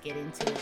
get into it.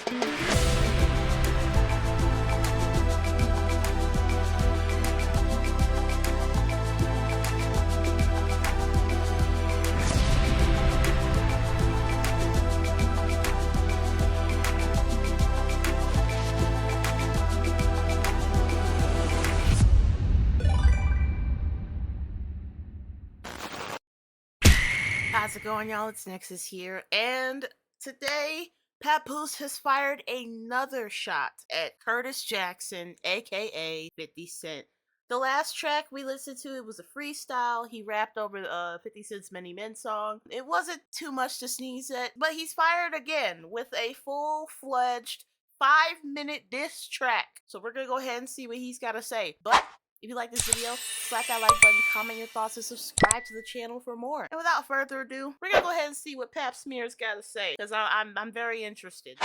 How's it going, y'all? It's Nexus here, and today Papoose has fired another shot at Curtis Jackson, aka 50 Cent. The last track we listened to, it was a freestyle. He rapped over 50 Cent's Many Men song. It wasn't too much to sneeze at, but he's fired again with a full-fledged 5-minute diss track. So we're gonna go ahead and see what he's got to say. But if you like this video, slap that like button, comment your thoughts, and subscribe to the channel for more. And without further ado, we're gonna go ahead and see what Pap Smear's got to say, because I'm very interested.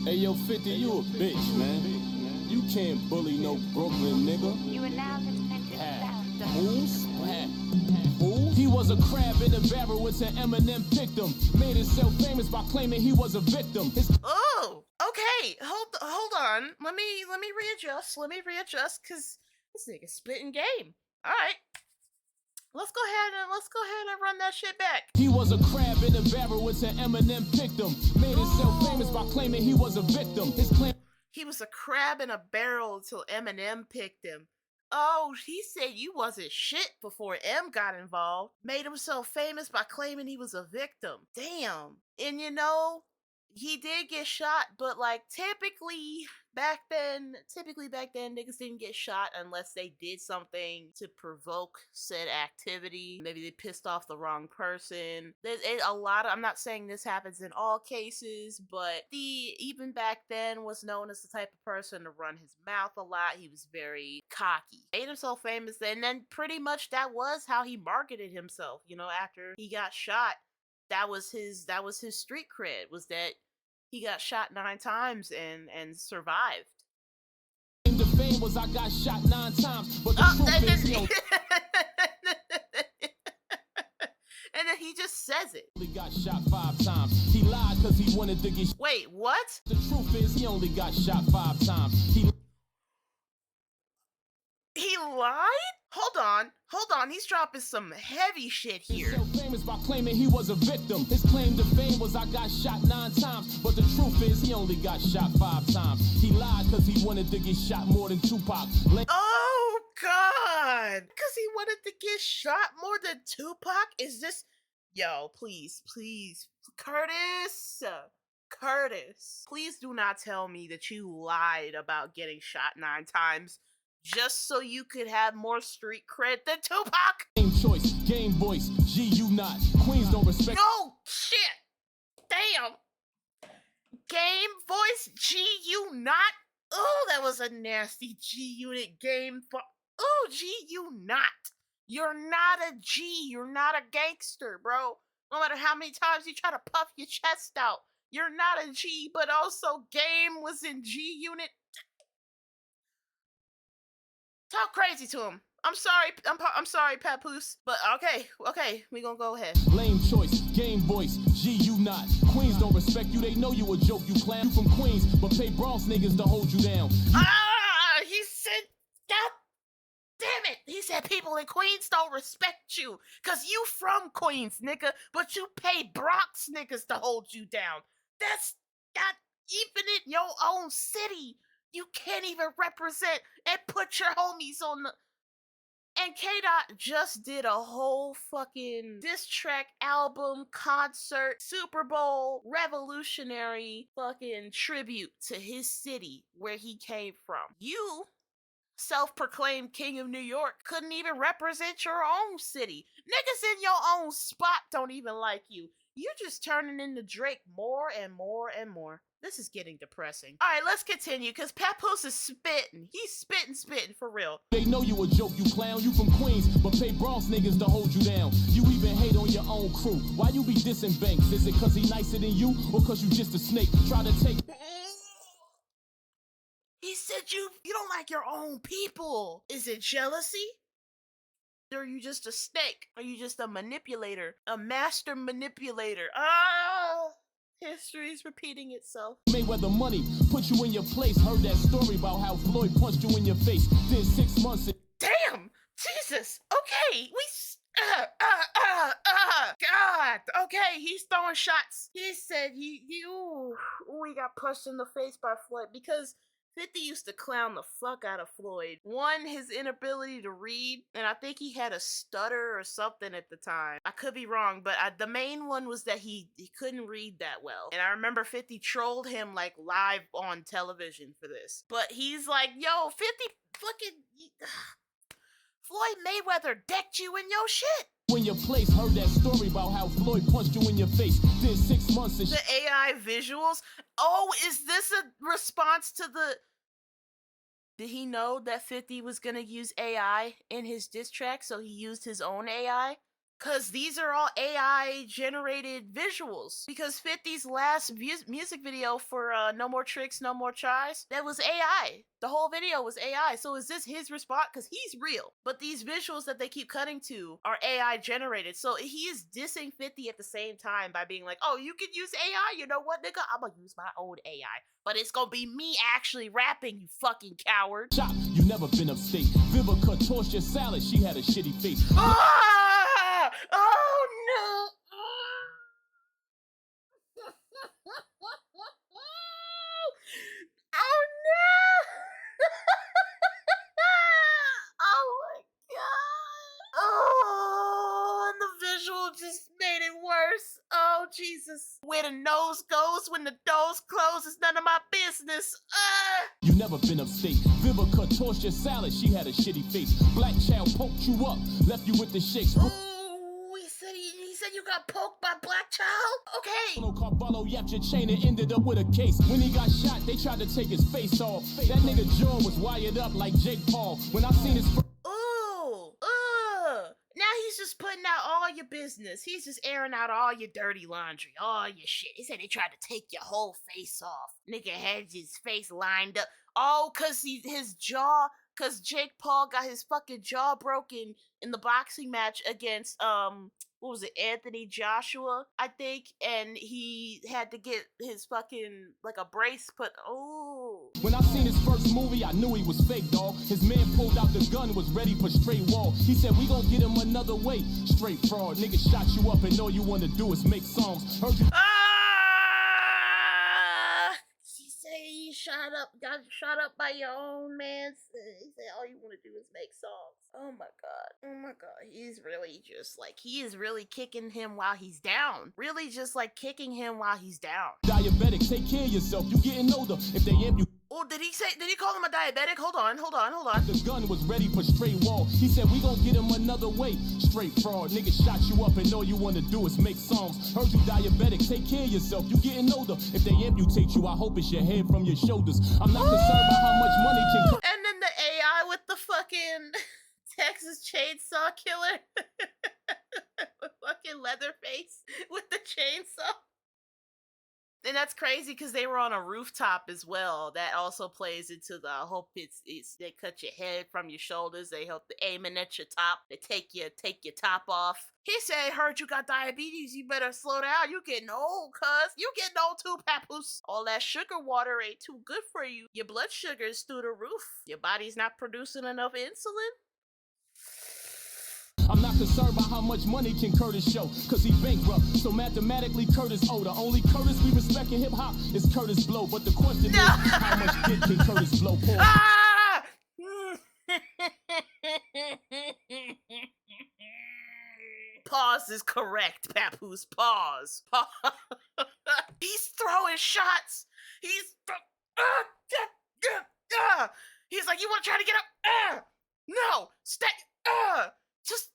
Hey yo, 50, you a bitch, man. You can't bully no Brooklyn nigga. You are now disconnected sound. Who's? Who? He was a crab in a barrel until Eminem picked him. Made himself famous by claiming he was a victim. Oh, okay. Hold on. Let me readjust. Cause this nigga's spitting game. All right. Let's go ahead and run that shit back. He was a crab in a barrel until Eminem picked him. Made himself famous by claiming he was a victim. He was a crab in a barrel until Eminem picked him. Oh, he said you wasn't shit before M got involved. Made himself famous by claiming he was a victim. Damn. And you know, he did get shot, but like typically back then, niggas didn't get shot unless they did something to provoke said activity. Maybe they pissed off the wrong person. There's a lot of, I'm not saying this happens in all cases, but even back then was known as the type of person to run his mouth a lot. He was very cocky. Made himself famous, and then pretty much that was how he marketed himself. You know, after he got shot, that was his street cred, was that he got shot 9 times and survived. The fame was I got shot 9 times, but the truth is, and then he just says it. He got shot 5 times. He lied because he wanted to get. Wait, what? The truth is, he only got shot 5 times. He lied? Hold on, he's dropping some heavy shit here. So famous by claiming he was a victim. His claim to fame was I got shot 9 times, but the truth is he only got shot 5 times. He lied because he wanted to get shot more than Tupac. Oh God! Because he wanted to get shot more than Tupac? Is this... Yo, please, Curtis, please do not tell me that you lied about getting shot 9 times just so you could have more street cred than Tupac. Game choice, game voice, G you not. Queens don't respect. No shit. Damn. Game voice, G you not. Oh, that was a nasty G unit game. Oh, G you not. You're not a G. You're not a gangster, bro. No matter how many times you try to puff your chest out, you're not a G. But also, game was in G unit. Talk crazy to him. I'm sorry, Papoose. But okay, we gonna go ahead. Lame choice, game voice, G you not. Queens don't respect you, they know you a joke, you clown. You from Queens, but pay Bronx niggas to hold you down. He said, God damn it. He said people in Queens don't respect you. Cause you from Queens, nigga, but you pay Bronx niggas to hold you down. That's not even in your own city. You can't even represent and put your homies on the... And K-Dot just did a whole fucking diss track, album, concert, Super Bowl, revolutionary fucking tribute to his city where he came from. You, self-proclaimed king of New York, couldn't even represent your own city. Niggas in your own spot don't even like you. You're just turning into Drake more and more and more. This is getting depressing. All right, let's continue, because Papoose is spitting. He's spitting for real. They know you a joke, you clown. You from Queens, but pay Bronx niggas to hold you down. You even hate on your own crew. Why you be dissing Banks? Is it because he nicer than you, or because you just a snake? Try to take... He said you don't like your own people. Is it jealousy? Or are you just a snake? Are you just a manipulator? A master manipulator? Ah! History's repeating itself. Mayweather money put you in your place. Heard that story about how Floyd punched you in your face. Then 6 months. Damn! Jesus! Okay, God! Okay, he's throwing shots. He said we got punched in the face by Floyd because 50 used to clown the fuck out of Floyd. One, his inability to read, and I think he had a stutter or something at the time. I could be wrong, but the main one was that he couldn't read that well. And I remember 50 trolled him like live on television for this. But he's like, yo, 50 fucking... Floyd Mayweather decked you in your shit. In your place, heard that story about how Floyd punched you in your face. Then 6 months. The AI visuals. Oh, is this a response to the... Did he know that 50 was gonna use AI in his diss track, so he used his own AI? Because these are all AI generated visuals. Because 50's last music video for No More Tricks, No More Tries, that was AI. The whole video was AI. So is this his response? Because he's real. But these visuals that they keep cutting to are AI generated. So he is dissing 50 at the same time by being like, oh, you can use AI? You know what, nigga? I'm gonna use my own AI. But it's gonna be me actually rapping, you fucking coward. Chop, you never been upstate. Vivica tossed your salad, she had a shitty face. Ah! Oh no! Oh no! Oh my god! Oh, and the visual just made it worse. Oh Jesus! Where the nose goes when the doors close is none of my business. You never been upstate. Vivica tossed your salad, she had a shitty face. Black child poked you up, left you with the shakes. Oh, he said you got poked by Black Child? Okay. Carvalho yapped your chain and ended up with a case. When he got shot, they tried to take his face off. That nigga jaw was wired up like Jake Paul. When I seen his... Ooh. Now he's just putting out all your business. He's just airing out all your dirty laundry, all your shit. He said they tried to take your whole face off. Nigga had his face lined up. Oh, cause his jaw, cause Jake Paul got his fucking jaw broken in the boxing match against what was it, Anthony Joshua, I think, and he had to get his fucking like a brace put. Oh. When I seen his first movie, I knew he was fake, dog. His man pulled out the gun, was ready for straight wall. He said, we gon' get him another way. Straight fraud, nigga shot you up and all you wanna do is make songs. Heard you... She say you got shot up by your own man. He said all you wanna do is make songs. Oh my god, he's really just like, he is really kicking him while he's down. Really just like kicking him while he's down. Diabetic, take care of yourself, you getting older. If they amp you... Oh, did he call him a diabetic? Hold on. The gun was ready for straight wall. He said, we gon' get him another way. Straight fraud, nigga shot you up and all you wanna do is make songs. Heard you diabetic, take care of yourself, you getting older. If they amputate you, I hope it's your head from your shoulders. I'm not concerned about how much money can... And then the AI with the fucking Texas Chainsaw Killer. Fucking Leatherface with the chainsaw. And that's crazy because they were on a rooftop as well. That also plays into the hope it's they cut your head from your shoulders. They help aiming at your top. They take your top off. He said, heard you got diabetes. You better slow down. You getting old, cuz. You getting old too, Papoose. All that sugar water ain't too good for you. Your blood sugar's through the roof. Your body's not producing enough insulin. I'm not concerned about how much money can Curtis show, cause he bankrupt, so mathematically Curtis owe. The only Curtis we respect in hip-hop is Curtis Blow, but the question is, how much dick can Curtis Blow pull? Ah! Pause is correct, Papoose. Pause. He's throwing shots. He's like, you want to try to get up? No, stay. Just.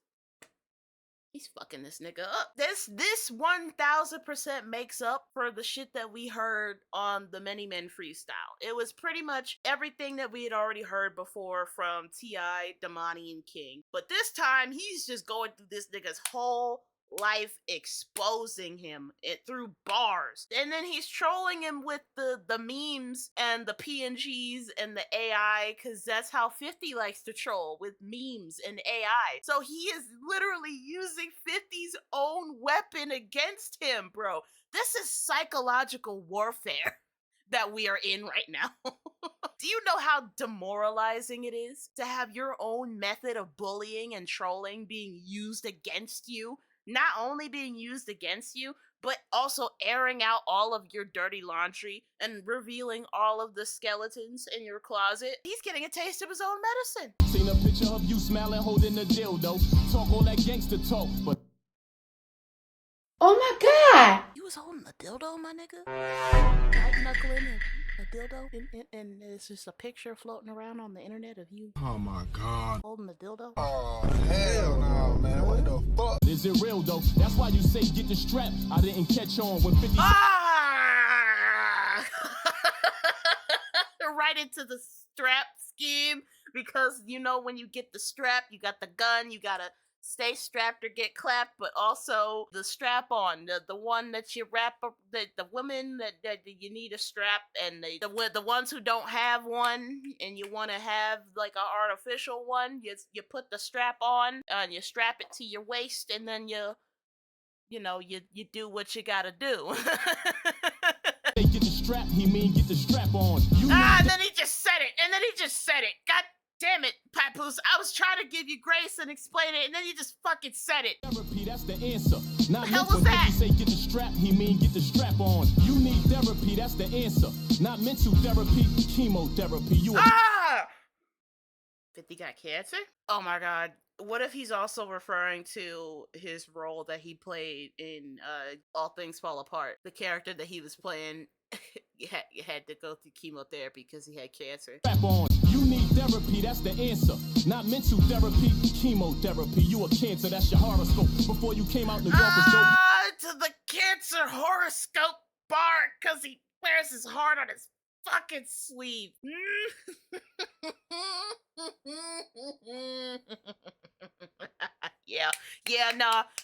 He's fucking this nigga up. This 1000% makes up for the shit that we heard on the Many Men freestyle. It was pretty much everything that we had already heard before from T.I., Damani, and King. But this time, he's just going through this nigga's whole life exposing him through bars. And then he's trolling him with the memes and the PNGs and the AI, because that's how 50 likes to troll, with memes and AI. So he is literally using 50's own weapon against him, bro. This is psychological warfare that we are in right now. Do you know how demoralizing it is to have your own method of bullying and trolling being used against you? Not only being used against you, but also airing out all of your dirty laundry and revealing all of the skeletons in your closet. He's getting a taste of his own medicine. Seen a picture of you smiling, holding a dildo. Talk all that gangster talk, but Oh my God! You was holding a dildo, my nigga? White knuckling a dildo? And it's just a picture floating around on the internet of you. Oh my God. Holding a dildo? Oh, hell no, man. What the fuck? is it real though? That's why you say get the strap. I didn't catch on when 50. Ah! Right into the strap scheme, because you know when you get the strap, you got the gun, you gotta stay strapped or get clapped, but also the strap on, the one that you wrap up, the women that you need a strap, and the ones who don't have one and you want to have like an artificial one, you put the strap on and you strap it to your waist, and then you do what you gotta do. They get the strap, he mean get the strap on. And then he just said it. God damn it, Papoose. I was trying to give you grace and explain it, and then you just fucking said it. Therapy, that's the answer. Not The hell mental. was that? If you say get the strap, he mean get the strap on. You need therapy, that's the answer. Not mental therapy, chemotherapy. You a 50 got cancer? Oh my god. What if he's also referring to his role that he played in All Things Fall Apart? The character that he was playing had to go through chemotherapy because he had cancer. strap on. You need therapy, that's the answer. Not mental therapy, chemotherapy. You a cancer, that's your horoscope. Before you came out, New York was dope. To the cancer horoscope bar because he wears his heart on his fucking sleeve.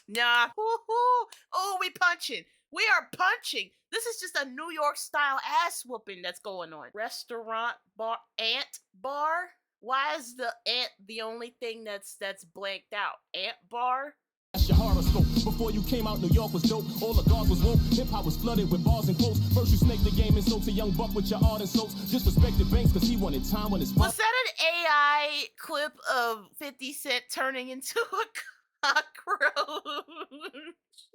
Nah. Oh, we punching. We are punching. This is just a New York style ass whooping that's going on. Restaurant bar, ant bar. Why is the ant the only thing that's blanked out? Ant bar. That's your horoscope. Before you came out, New York was dope. All the guards was woke. Hip hop was flooded with bars and quotes. First you snaked the game and sold to young buck with your art and soaps. Disrespected Banks cause he wanted time when his Was that an AI clip of 50 Cent turning into a cockroach?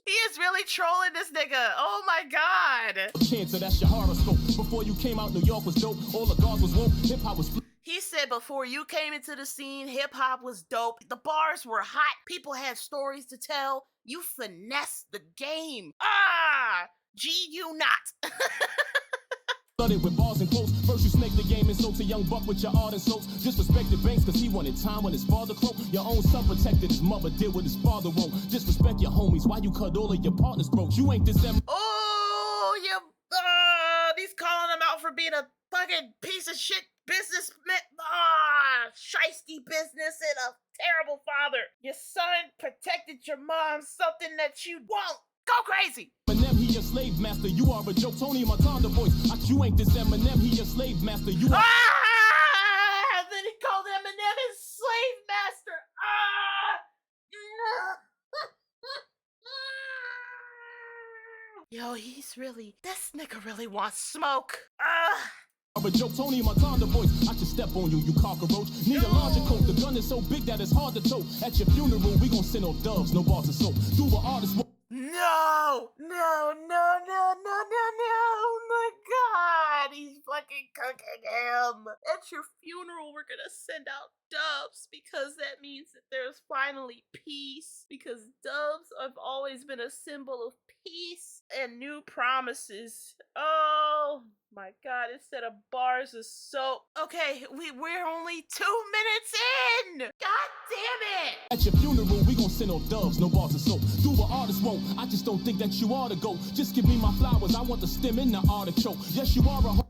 He is really trolling this nigga. Oh my god. cancer, that's your horoscope. Before you came out, New York was dope. All the guards was woke. Hip hop was He said before you came into the scene, hip-hop was dope. The bars were hot. People had stories to tell. You finessed the game. You not. flooded with bars and quotes. First you snaked the game and sold to young buck with your art and soaps. Disrespected Banks cause he wanted time when his father croaked. Your own son protected his mother, did what his father won't. Disrespect your homies, why you cut all of your partners broke? You ain't this Oh, he's calling him out for being a fucking piece of shit businessman. Shiesty business and a terrible father. Your son protected your mom, something that you won't. Go crazy. Eminem, he your slave master. You are a joke. Tony Montana voice. You ain't this Eminem, he your slave master. You are Then he called Eminem his slave master. Yo, this nigga really wants smoke. a joke. Tony Montana voice. I can step on you, you cockroach. Need a larger coat. The gun is so big that it's hard to tow. At your funeral, we gon' send off doves, no bars of soap. Do what artists want. No, my god, he's fucking cooking him. At your funeral, we're gonna send out doves because that means that there's finally peace, because doves have always been a symbol of peace and new promises. Oh my god, instead of bars of soap. Okay, we're only 2 minutes in. God damn it. At your funeral, we gon' send off doves, no bars of soap. Do what artists won't. I just don't think that you ought to go. Just give me my flowers, I want the stem in the artichoke. Yes, you are a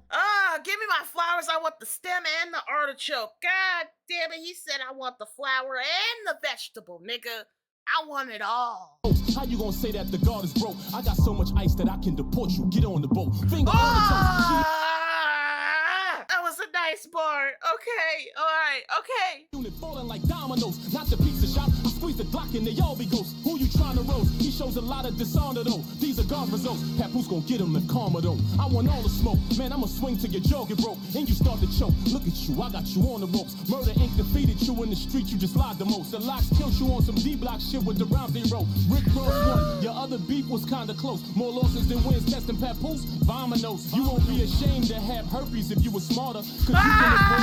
give me my flowers, I want the stem and the artichoke. God damn it, he said I want the flower and the vegetable, nigga. I want it all. How you gonna say that the guard is broke? I got so much ice that I can deport you. Get on the boat. Finger on the toes. That was a nice bar. Okay, all right, okay. Unit falling like dominoes, not the pizza shop. I squeeze the Glock and they all be ghosts. Who you trying to roast? He shows a lot of dishonor though. These are God's results. Papoose gonna get him if karma don't. I want all the smoke. Man, I'ma swing till your jaw get broke. And you start to choke. Look at you, I got you on the ropes. Murder Inc. defeated you in the street, you just lied the most. The locks killed you on some D-block shit with the rounds they wrote. Rick Ross won. Your other beef was kinda close. More losses than wins. Testing Papoose, vominos. You won't be ashamed to have herpes if you were smarter. Cause you can avoid.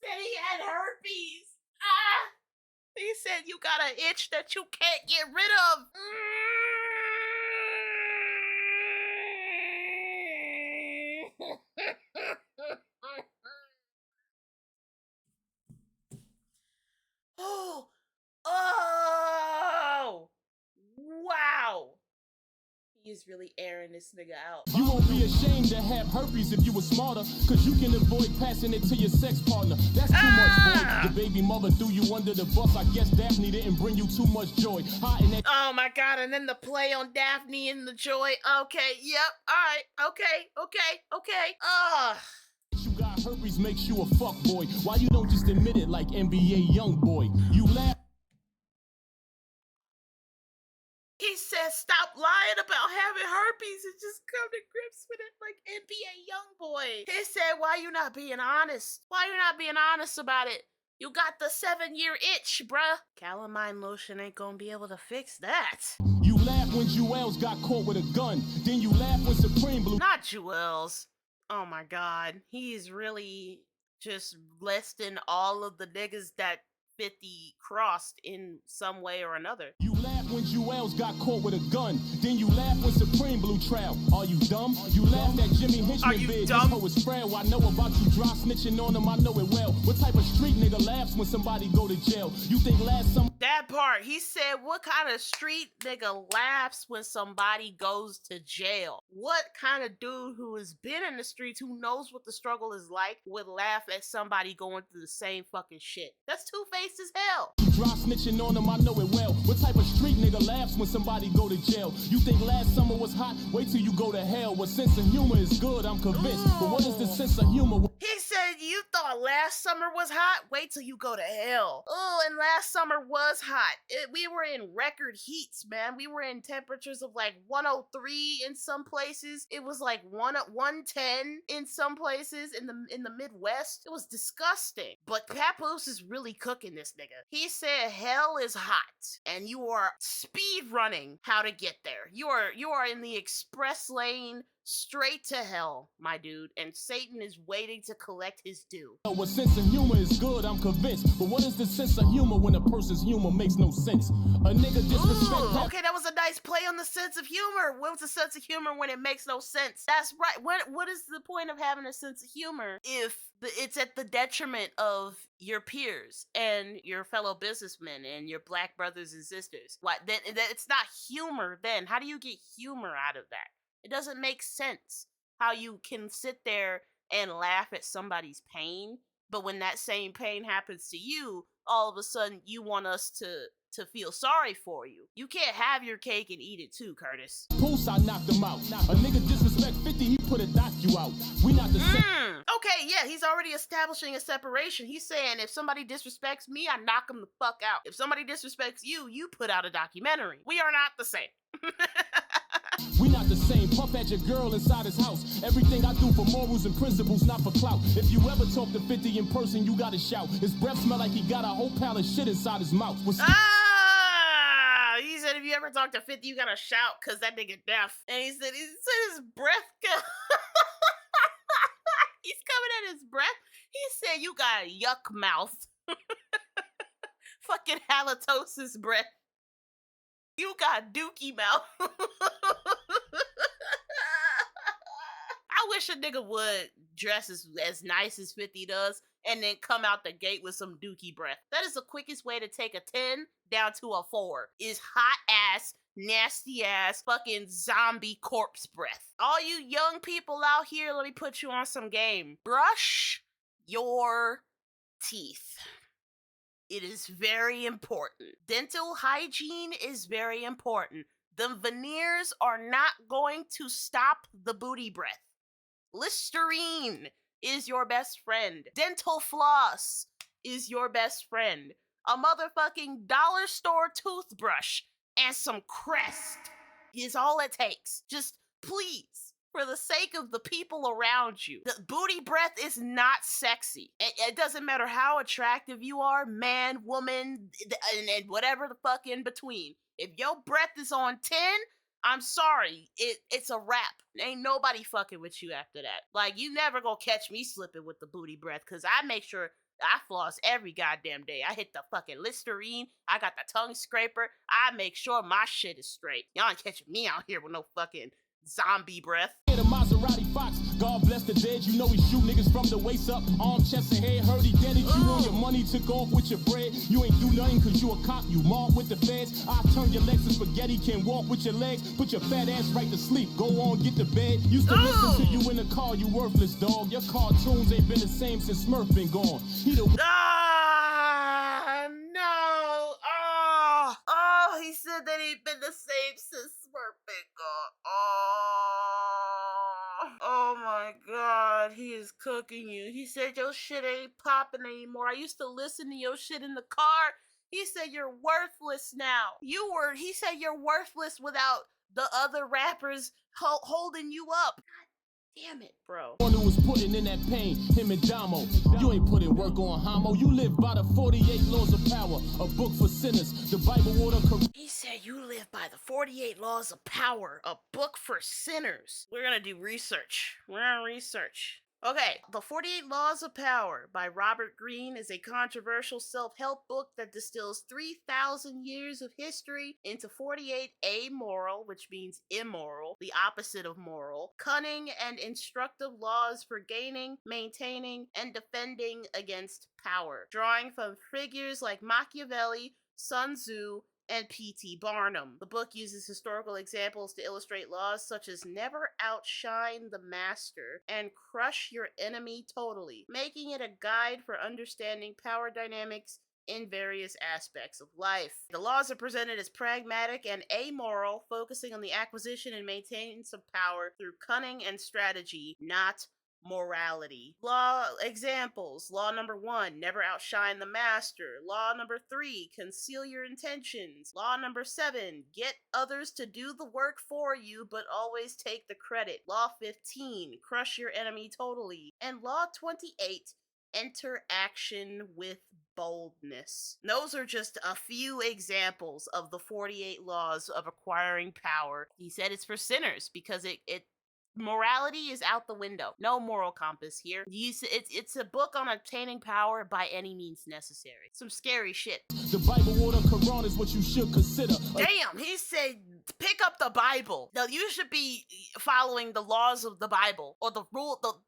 He had herpes. He said you got an itch that you can't get rid of. Oh, wow. He's really airing this nigga out. You won't be ashamed to have herpes if you were smarter, cause you can avoid passing it to your sex partner. That's too much, boy. The baby mother threw you under the bus. I guess Daphne didn't bring you too much joy. Hiding that. Oh my god, and then the play on Daphne and the joy. Okay, yep, alright, okay. You got herpes makes you a fuck boy. Why you don't just admit it like NBA young boy? You laugh. He says stop lying about having herpes and just come to grips with it like NBA Youngboy. He said, why you not being honest? Why you not being honest about it? You got the 7-year itch, bruh. Calamine lotion ain't gonna be able to fix that. You laugh when Jewels got caught with a gun. Then you laugh when Supreme blew. Not Jewels. Oh my god. He's really just listing all of the niggas that 50 crossed in some way or another. You laugh when Jewels got caught with a gun. Then you laugh when Supreme blew trial. Are you dumb? You laugh at Jimmy Hinchman bid. This hoe is frail. I know about you dry snitching on him. I know it well. What type of street nigga laughs when somebody go to jail? You think last summer? That part. He said, what kind of street nigga laughs when somebody goes to jail? What kind of dude who has been in the streets, who knows what the struggle is like, would laugh at somebody going through the same fucking shit? That's two-faced as hell. You dry snitching on him. I know it well. What type of street nigga laughs when somebody go to jail? You think last summer was hot? Wait till you go to hell. What sense of humor is good, I'm convinced. But what is the sense of humor? He said, you thought last summer was hot? Wait till you go to hell. Oh, and last summer was hot. We were in record heats, man. We were in temperatures of like 103 in some places. It was like 110 in some places in the Midwest. It was disgusting. But Papoose is really cooking this nigga. He said hell is hot, and you are speed running how to get there. You are in the express lane straight to hell, my dude, and Satan is waiting to collect his due. What sense of humor is good, I'm convinced. But what is the sense of humor when a person's humor makes no sense? A nigga disrespect. Okay, that was a nice play on the sense of humor. What's the sense of humor when it makes no sense? That's right. What is the point of having a sense of humor if it's at the detriment of your peers and your fellow businessmen and your black brothers and sisters? What? Then it's not humor. Then how do you get humor out of that? It doesn't make sense how you can sit there and laugh at somebody's pain, but when that same pain happens to you, all of a sudden you want us to feel sorry for you. You can't have your cake and eat it too, Curtis. Papoose, I knocked him out. A nigga disrespect 50, he put a dock you out. We not the same. Okay, yeah, he's already establishing a separation. He's saying if somebody disrespects me, I knock him the fuck out. If somebody disrespects you, you put out a documentary. We are not the same. We not the same. Puff at your girl inside his house. Everything I do for morals and principles, not for clout. If you ever talk to 50 in person, you gotta shout. His breath smell like he got a whole pile of shit inside his mouth. He said if you ever talk to 50, you gotta shout because that nigga deaf. And he said his breath he's coming at his breath. He said you got a yuck mouth. Fucking halitosis breath. You got dookie mouth. I wish a nigga would dress as nice as 50 does and then come out the gate with some dookie breath. That is the quickest way to take a 10 down to a 4. Is hot ass, nasty ass, fucking zombie corpse breath. All you young people out here, let me put you on some game. Brush your Teeth. It is very important. Dental hygiene is very important. The veneers are not going to stop the booty breath. Listerine is your best friend. Dental floss is your best friend. A motherfucking dollar store toothbrush and some Crest is all it takes. Just please, for the sake of the people around you, the booty breath is not sexy. It doesn't matter how attractive you are, man, woman, and whatever the fuck in between. If your breath is on 10, I'm sorry, it's a wrap. Ain't nobody fucking with you after that. Like, you never gonna catch me slipping with the booty breath, because I make sure I floss every goddamn day. I hit the fucking Listerine. I got the tongue scraper. I make sure my shit is straight. Y'all ain't catching me out here with no fucking zombie breath. The Maserati Fox, God bless the dead. You know he shoot niggas from the waist up, arm, chest, and head. Heard he deaded you on your money, took off with your bread. You ain't do nothing cause you a cop, you mob with the feds. I turn your legs to spaghetti, can walk with your legs. Put your fat ass right to sleep, go on, get to bed. Used to listen to you in the car, you worthless dog. Your cartoons ain't been the same since Smurf been gone. He the No. He said that he'd been the same since Smurf been gone. Oh my god, he is cooking you. He said your shit ain't popping anymore. I used to listen to your shit in the car. He said you're worthless now. He said you're worthless without the other rappers holding you up. Damn it, bro. one who was putting in that pain, him and Damo. You ain't putting work on homo. You live by the 48 laws of power, a book for sinners. The Bible order. He said you live by the 48 laws of power, a book for sinners. We're gonna do research. We're gonna research. Okay, The 48 Laws of Power by Robert Greene is a controversial self-help book that distills 3,000 years of history into 48 amoral, which means immoral, the opposite of moral, cunning and instructive laws for gaining, maintaining, and defending against power, drawing from figures like Machiavelli, Sun Tzu, and P.T. Barnum. The book uses historical examples to illustrate laws such as never outshine the master and crush your enemy totally, making it a guide for understanding power dynamics in various aspects of life. The laws are presented as pragmatic and amoral, focusing on the acquisition and maintenance of power through cunning and strategy, not morality. Law examples. Law number 1, never outshine the master. Law number 3, conceal your intentions. Law number 7, get others to do the work for you, but always take the credit. Law 15, crush your enemy totally. And law 28, enter action with boldness. Those are just a few examples of the 48 laws of acquiring power. He said it's for sinners because it morality is out the window. No moral compass here. It's a book on obtaining power by any means necessary. Some scary shit. The Bible order Quran is what you should consider. Damn, he said pick up the Bible. Now you should be following the laws of the Bible or the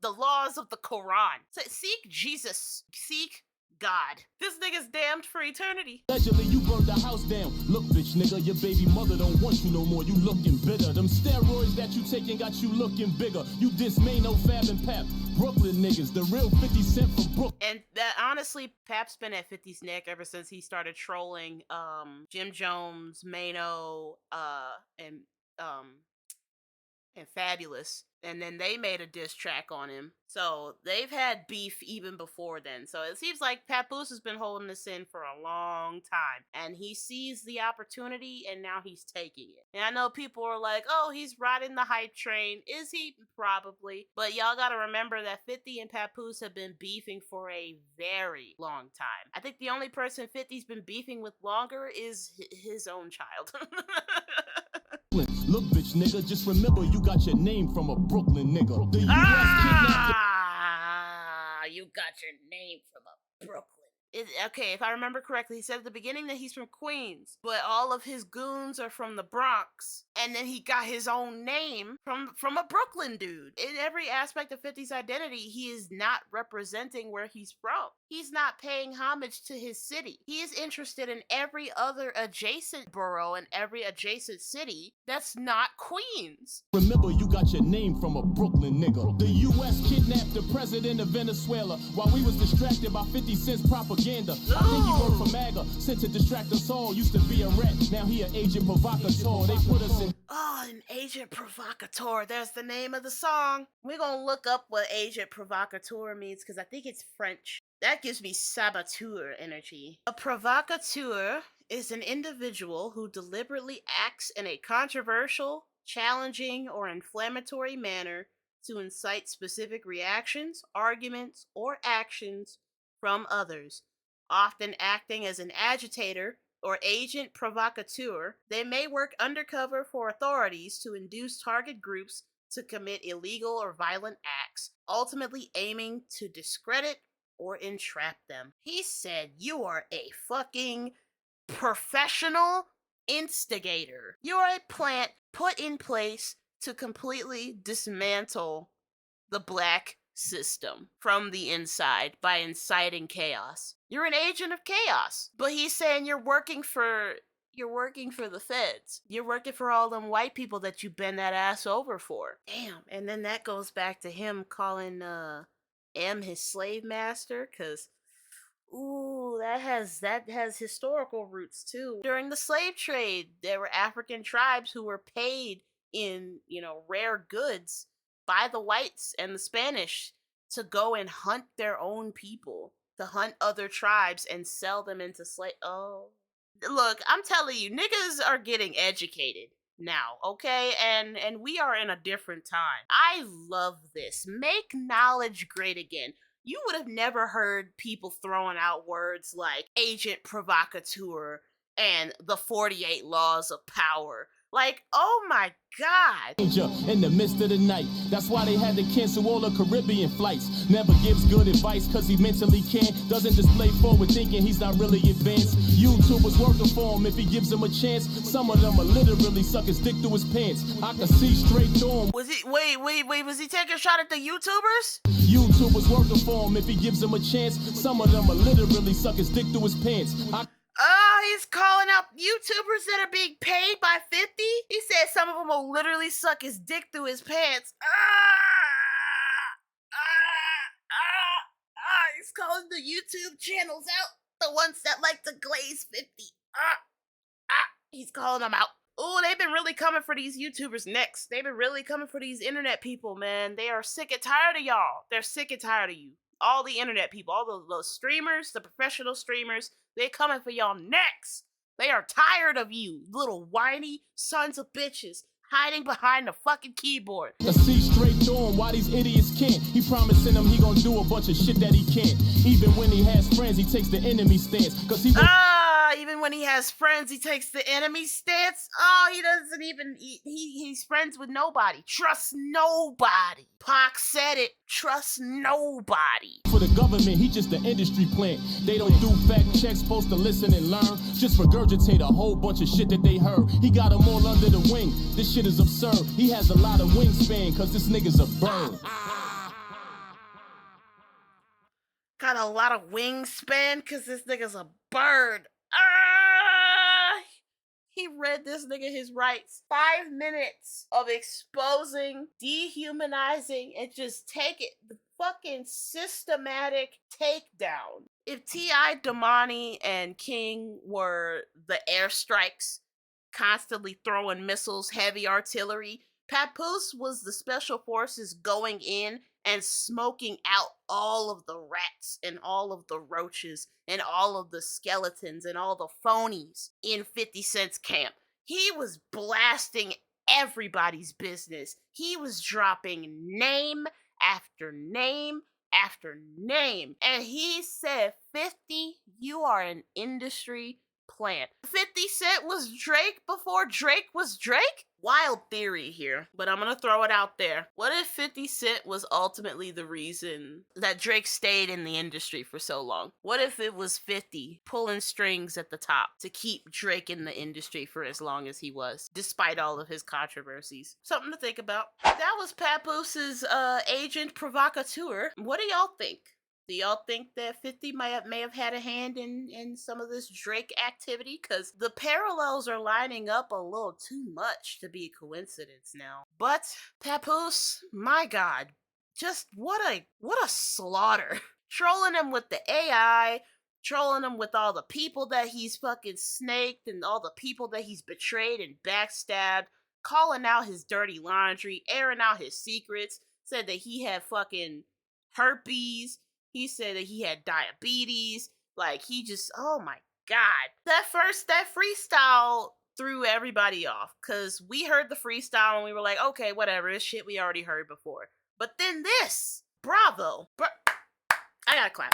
laws of the Quran. So seek Jesus. Seek God. This nigga's damned for eternity. Allegedly, you burned the house down. Look, bitch, nigga, your baby mother don't want you no more. You looking bitter. Them steroids that you taking got you looking bigger. You dismay no Fab and Pap. Brooklyn niggas, the real 50 Cent for Brooklyn. And that honestly, Pap's been at 50's neck ever since he started trolling Jim Jones, Mano, and Fabulous. And then they made a diss track on him. So they've had beef even before then. So it seems like Papoose has been holding this in for a long time. And he sees the opportunity and now he's taking it. And I know people are like, oh, he's riding the hype train. Is he? Probably. But y'all gotta remember that 50 and Papoose have been beefing for a very long time. I think the only person 50's been beefing with longer is his own child. Look, bitch, nigga, just remember you got your name from a Brooklyn nigga. The U.S. kidnapped. You got your name from a Brooklyn. Okay, if I remember correctly, he said at the beginning that he's from Queens, but all of his goons are from the Bronx, and then he got his own name from a Brooklyn dude. In every aspect of 50's identity, he is not representing where he's from. He's not paying homage to his city. He is interested in every other adjacent borough and every adjacent city that's not Queens. Remember, you got your name from a Brooklyn nigga. The U.S. kidnapped the president of Venezuela while we was distracted by 50 Cent's propaganda. I think he worked for MAGA, sent to distract us all. Used to be a rat, now he an agent provocateur. They put us in. Oh, an agent provocateur. There's the name of the song. We're gonna look up what agent provocateur means because I think it's French. That gives me saboteur energy. A provocateur is an individual who deliberately acts in a controversial, challenging, or inflammatory manner to incite specific reactions, arguments, or actions from others, often acting as an agitator or agent provocateur. They may work undercover for authorities to induce target groups to commit illegal or violent acts, ultimately aiming to discredit or entrap them. He said, you are a fucking professional instigator. You are a plant put in place to completely dismantle the black system from the inside by inciting chaos. You're an agent of chaos. But he's saying you're working for the feds. You're working for all them white people that you bend that ass over for. Damn. And then that goes back to him calling M his slave master, cause ooh, that has historical roots too. During the slave trade, there were African tribes who were paid in, rare goods by the whites and the Spanish to go and hunt their own people, to hunt other tribes and sell them into slave. Oh, look, I'm telling you, niggas are getting educated now, okay? And we are in a different time. I love this. Make knowledge great again. You would have never heard people throwing out words like agent provocateur and the 48 laws of power. Like, oh my God. In the midst of the night. That's why they had to cancel all the Caribbean flights. Never gives good advice cause he mentally can't. Doesn't display forward thinking, he's not really advanced. YouTube was working for him if he gives him a chance. Some of them will literally suck his dick through his pants. I can see straight through him. Was he was he taking a shot at the YouTubers? YouTube was working for him if he gives him a chance. Some of them will literally suck his dick through his pants. He's calling out YouTubers that are being paid by 50? He said some of them will literally suck his dick through his pants. He's calling the YouTube channels out. The ones that like to glaze 50. He's calling them out. Oh, they've been really coming for these YouTubers next. They've been really coming for these internet people, man. They are sick and tired of y'all. They're sick and tired of you. All the internet people, all those streamers, the professional streamers, they're coming for y'all next. They are tired of you, little whiny sons of bitches, hiding behind the fucking keyboard. I see straight through him why these idiots can't. He promising them he gonna do a bunch of shit that he can't. Even when he has friends, he takes the enemy stance. Cause he even when he has friends, he takes the enemy stance. Oh, he doesn't even, he's friends with nobody. Trust nobody. Pac said it. Trust nobody. For the government, he just an industry plant. They don't do fact checks, supposed to listen and learn. Just regurgitate a whole bunch of shit that they heard. He got them all under the wing. This shit is absurd. He has a lot of wingspan, cause this nigga's a bird. Got a lot of wingspan, cause this nigga's a bird. He read this nigga his rights. 5 minutes of exposing, dehumanizing, and just take it, the fucking systematic takedown. If T.I., Damani, and King were the airstrikes, constantly throwing missiles, heavy artillery, Papoose was the special forces going in and smoking out all of the rats and all of the roaches and all of the skeletons and all the phonies in 50 Cent's camp. He was blasting everybody's business. He was dropping name after name after name. And he said, 50, you are an industry plant. 50 Cent was Drake before Drake was Drake? Wild theory here, but I'm gonna throw it out there. What if 50 Cent was ultimately the reason that Drake stayed in the industry for so long? What if it was 50 pulling strings at the top to keep Drake in the industry for as long as he was, despite all of his controversies? Something to think about. That was Papoose's agent provocateur. What do y'all think? Do y'all think that 50 may have had a hand in some of this Drake activity? Because the parallels are lining up a little too much to be a coincidence now. But Papoose, my God, just what a slaughter. Trolling him with the AI, trolling him with all the people that he's fucking snaked and all the people that he's betrayed and backstabbed, calling out his dirty laundry, airing out his secrets, said that he had fucking herpes. He said that he had diabetes. Like, he just, oh my God. That freestyle threw everybody off. Because we heard the freestyle and we were like, okay, whatever. This shit we already heard before. But then this. Bravo. I gotta clap.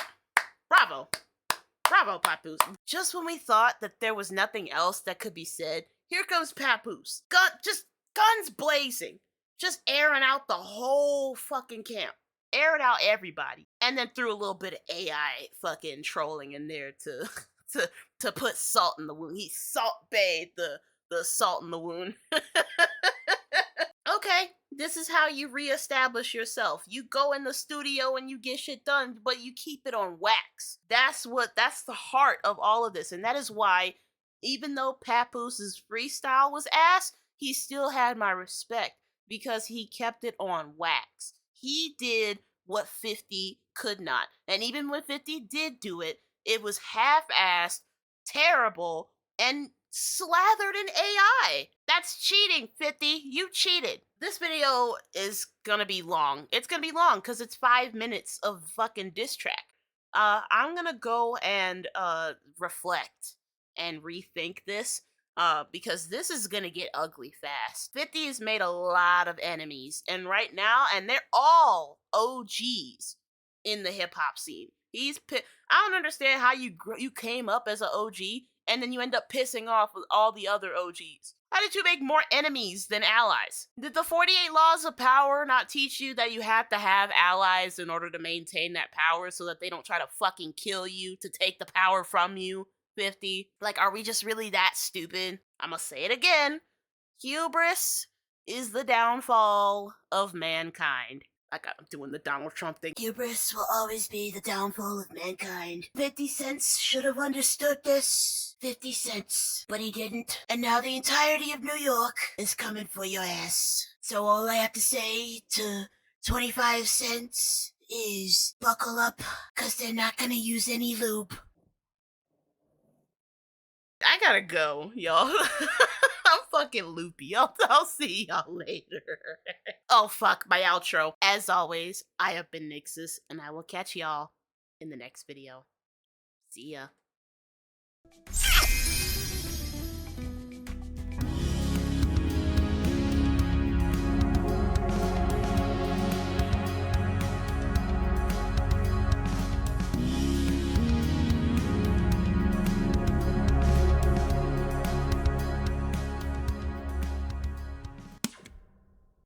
Bravo. Bravo, Papoose. Just when we thought that there was nothing else that could be said, here comes Papoose. Guns blazing. Just airing out the whole fucking camp. Aired out everybody, and then threw a little bit of AI fucking trolling in there to put salt in the wound. He salt bathed the salt in the wound. Okay, this is how you reestablish yourself. You go in the studio and you get shit done, but you keep it on wax. That's the heart of all of this, and that is why, even though Papoose's freestyle was ass, he still had my respect because he kept it on wax. He did what 50 could not. And even when 50 did do it, it was half-assed, terrible, and slathered in AI. That's cheating, 50. You cheated. This video is gonna be long. It's gonna be long because it's 5 minutes of fucking diss track. I'm gonna go and reflect and rethink this. Because this is gonna get ugly fast. 50 has made a lot of enemies, and right now, and they're all OGs in the hip hop scene. I don't understand how you came up as an OG, and then you end up pissing off with all the other OGs. How did you make more enemies than allies? Did the 48 laws of power not teach you that you have to have allies in order to maintain that power so that they don't try to fucking kill you to take the power from you? 50. Like, are we just really that stupid? I'm gonna say it again. Hubris is the downfall of mankind. I'm doing the Donald Trump thing. Hubris will always be the downfall of mankind. 50 Cents should have understood this. 50 Cents. But he didn't. And now the entirety of New York is coming for your ass. So all I have to say to 25 Cents is buckle up, cause they're not gonna use any lube. I gotta go, y'all. I'm fucking loopy. I'll see y'all later. Oh, fuck, my outro. As always, I have been Nixus, and I will catch y'all in the next video. See ya.